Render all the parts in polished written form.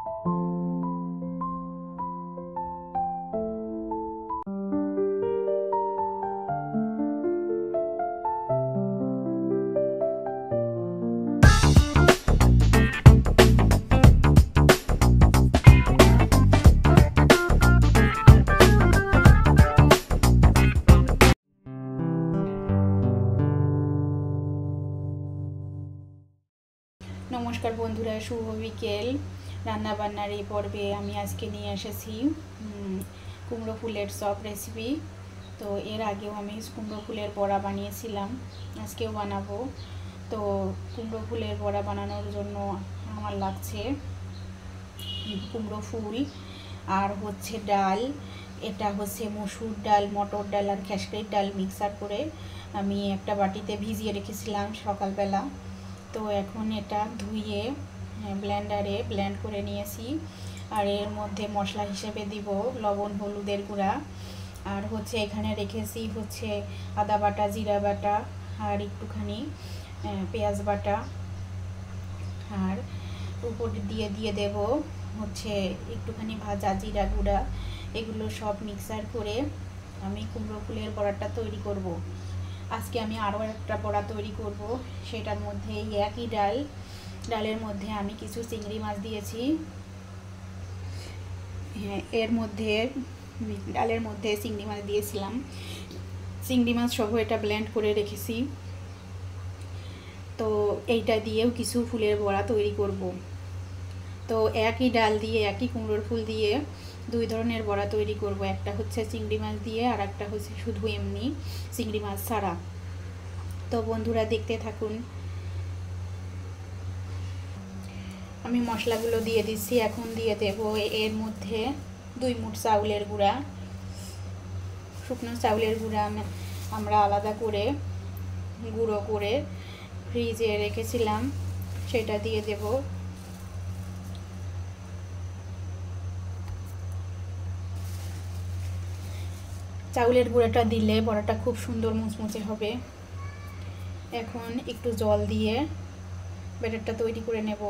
नमस्कार बंधुरा शुभ बिकेल रान्ना बान्नार এই পর্বে আমি আজকে নিয়ে এসেছি কুমড়ো ফুলের চপ রেসিপি। তো এর আগেও আমি কুমড়ো ফুলের বড়া বানিয়েছিলাম, আজকেও বানাবো। তো কুমড়ো ফুলের বড়া বানানোর জন্য আমার লাগছে কুমড়ো ফুল আর হচ্ছে ডাল। এটা হচ্ছে মসুর ডাল, মটর ডাল আর খেসারির ডাল মিক্সার করে আমি একটা বাটিতে ভিজিয়ে রেখেছিলাম সকালবেলা। তো এখন এটা ধুয়ে ব্লেন্ডারে ব্লেন্ড করে নিয়েছি। আর এর মধ্যে মশলা হিসেবে দিব লবণ, হলুদের গুঁড়া, আর হচ্ছে এখানে রেখেছি হচ্ছে আদা বাটা, জিরা বাটা আর একটুখানি পেঁয়াজ বাটা, আর উপর দিয়ে দেব হচ্ছে একটুখানি ভাজা জিরা গুঁড়া। এগুলো সব মিক্সার করে আমি কুমড়ো ফুলের বড়াটা তৈরি করব। আজকে আমি আরও একটা বড়া তৈরি করব, সেটার মধ্যে এই একই ডালের মধ্যে আমি কিছু চিংড়ি মাছ দিয়েছি। হ্যাঁ, এর মধ্যে ডালের মধ্যে চিংড়ি মাছ দিয়েছিলাম, চিংড়ি মাছ সহ এটা ব্লেন্ড করে রেখেছি। তো এইটা দিয়েও কিছু ফুলের বড়া তৈরি করব। তো একই ডাল দিয়ে, একই কুমড়োর ফুল দিয়ে দুই ধরনের বড়া তৈরি করব। একটা হচ্ছে চিংড়ি মাছ দিয়ে আর একটা হচ্ছে শুধু এমনি চিংড়ি মাছ ছাড়া। তো বন্ধুরা দেখতে থাকুন। আমি মশলাগুলো দিয়ে দিচ্ছি। এখন দিয়ে দেব এর মধ্যে 2 মুঠ চাউলের গুঁড়া। শুকনো চাউলের গুঁড়া আমরা আলাদা করে গুঁড়ো করে ফ্রিজে রেখেছিলাম, সেটা দিয়ে দেব। চাউলের গুঁড়াটা দিলে বড়াটা খুব সুন্দর মুচমুচে হবে। এখন একটু জল দিয়ে ব্যাটারটা তৈরি করে নেব।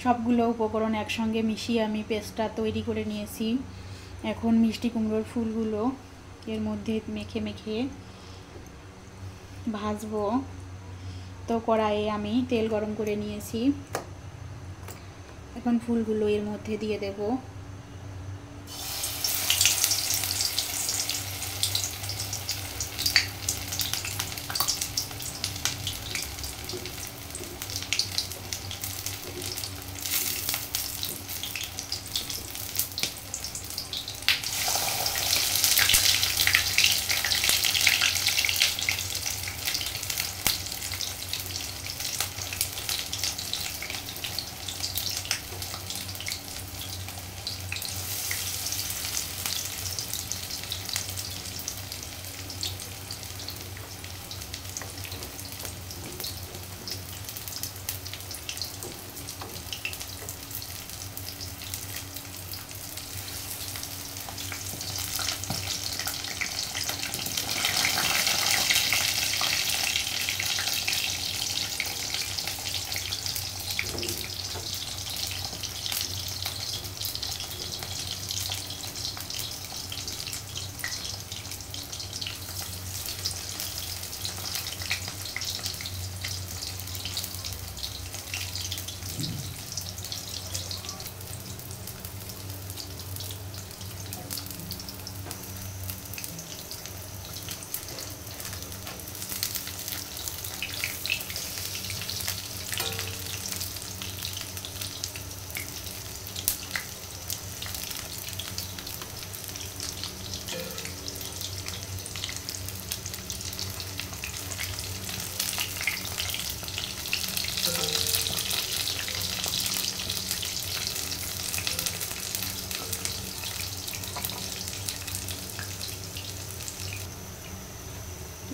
সবগুলো উপকরণ একসঙ্গে মিশিয়ে আমি পেস্টটা তৈরি করে নিয়েছি। এখন মিষ্টি কুমড়োর ফুলগুলো এর মধ্যে মেখে মেখে ভাজবো। তো কড়াইয়ে আমি তেল গরম করে নিয়েছি, এখন ফুলগুলো এর মধ্যে দিয়ে দেব।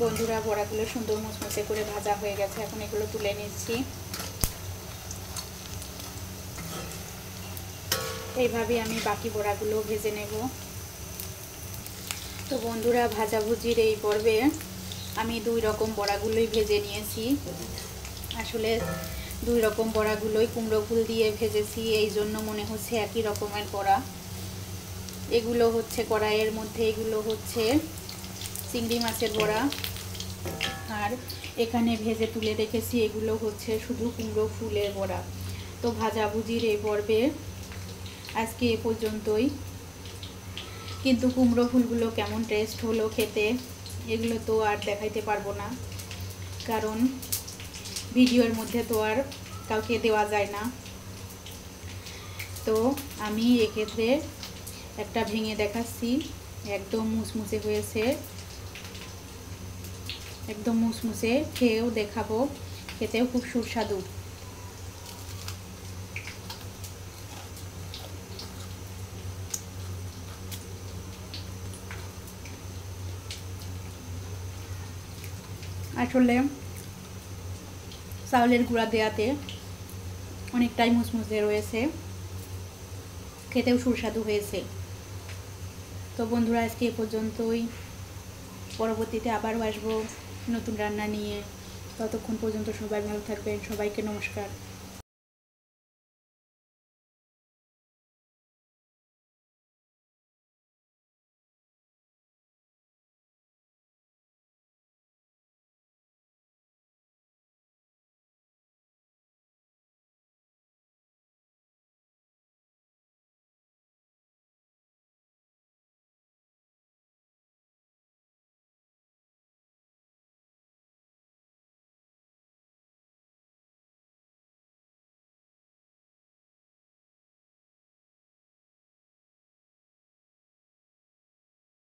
বন্ধুরা বড়াগুলো সুন্দর মুচমুচে করে ভাজা হয়ে গেছে, এখন এগুলো তুলে নিচ্ছি। এইভাবে আমি বাকি বড়াগুলো ভেজে নেব। তো বন্ধুরা ভাজাভুজির এই পর্বে আমি 2 রকম বড়াগুলোই ভেজে নিয়েছি। আসলে দুই রকম বড়াগুলোই কুমড়ো ফুল দিয়ে ভেজেছি, এই জন্য মনে হচ্ছে একই রকমের বড়া। এগুলো হচ্ছে কড়াইয়ের মধ্যে, এগুলো হচ্ছে চিংড়ি মাছের বড়া, আর এখানে ভেজে তুলে রেখেছি এগুলো হচ্ছে শুধু কুমড়ো ফুলের বড়া। তো ভাজাভুজির এই পর্বে আজকে এ পর্যন্তই। কিন্তু কুমড়ো ফুলগুলো কেমন টেস্ট হলো খেতে, এগুলো তো আর দেখাইতে পারবো না, কারণ ভিডিওর মধ্যে তো আর কাউকে দেওয়া যায় না। তো আমি এক্ষেত্রে একটা ভেঙে দেখাচ্ছি, একদম মুসমুসে হয়েছে, একদম মুসমুসে, খেয়েও দেখাবো, খেতেও খুব সুস্বাদু। আসলে চাউলের গুঁড়া দেওয়াতে অনেকটাই মুসমুসে রয়েছে, খেতেও সুস্বাদু হয়েছে। তো বন্ধুরা আজকে এ পর্যন্তই, পরবর্তীতে আবারও আসবো নতুন রান্না নিয়ে। ততক্ষণ পর্যন্ত সবাই ভালো থাকবেন, সবাইকে নমস্কার।